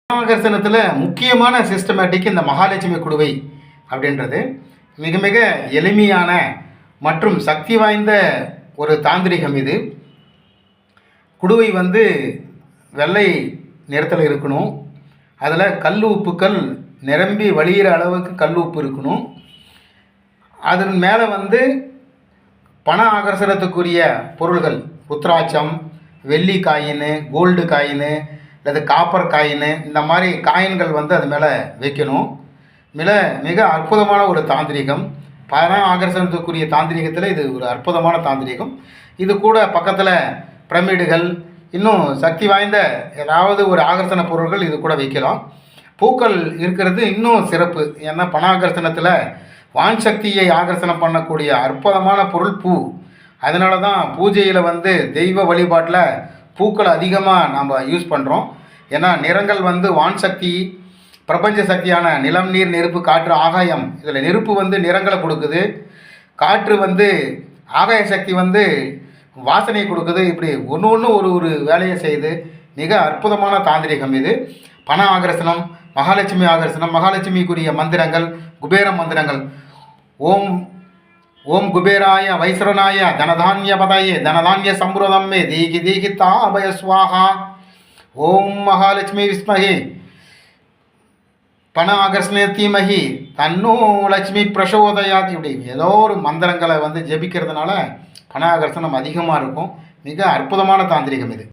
ஆகர்ஷணத்தில் முக்கியமான சிஸ்டமேட்டிக் இந்த மகாலட்சுமி குடுவை அப்படின்றது மிக மிக எளிமையான மற்றும் சக்தி வாய்ந்த ஒரு தாந்திரிகம். இது குடுவை வெள்ளை நிறத்தில் இருக்கணும். அதில் கல் உப்புக்கள் நிரம்பி வழிகிற அளவுக்கு கல் உப்பு இருக்கணும். அதன் மேலே பண ஆகர்ஷணத்துக்குரிய பொருள்கள் ருத்ராட்சம், வெள்ளி காயின், கோல்டு காயின் அல்லது காப்பர் காயின், இந்த மாதிரி காயின்கள் அது மேலே வைக்கணும். மிக அற்புதமான ஒரு தாந்திரிகம். பண ஆகர்ஷணத்துக்குரிய தாந்திரிகத்தில் இது ஒரு அற்புதமான தாந்திரிகம். இது கூட பக்கத்தில் பிரமிடுகள், இன்னும் சக்தி வாய்ந்த ஏதாவது ஒரு ஆகர்ஷண பொருள்கள் இது கூட வைக்கலாம். பூக்கள் இருக்கிறது இன்னும் சிறப்பு. ஏன்னா பண ஆகர்ஷணத்தில் வான் சக்தியை ஆகர்ஷணம் பண்ணக்கூடிய அற்புதமான பொருள் பூ. அதனால தான் பூஜையில் தெய்வ வழிபாட்டில் பூக்கள் அதிகமாக நாம் யூஸ் பண்ணுறோம். ஏன்னா நிறங்கள் வான் சக்தி, பிரபஞ்ச சக்தியான நிலம், நீர், நெருப்பு, காற்று, ஆகாயம். இதில் நெருப்பு நிறங்களை கொடுக்குது, காற்று ஆகாய சக்தி வாசனை கொடுக்குது. இப்படி ஒன்று ஒரு வேலையை செய்து மிக அற்புதமான தாந்திரிகம் இது. பண ஆகர்ஷணம், மகாலட்சுமி ஆகர்ஷணம், மகாலட்சுமிக்குரிய மந்திரங்கள், குபேர மந்திரங்கள். ஓம் ஓம் குபேராய வைஸ்வரனாய தனதான்ய பதாயே தனதான்ய சம்புரதம் மே தீகி தீகி தாபய ஸ்வாஹா. ஓம் மகாலட்சுமி விஸ்மஹே பண ஆகர்ஷண தீமஹி தன்னோ லட்சுமி பிரசோதயாத். இப்படி ஏதோ ஒரு மந்திரங்களை ஜெபிக்கிறதுனால பண ஆகர்ஷணம் அதிகமாக இருக்கும். மிக அற்புதமான தாந்திரிகம் இது.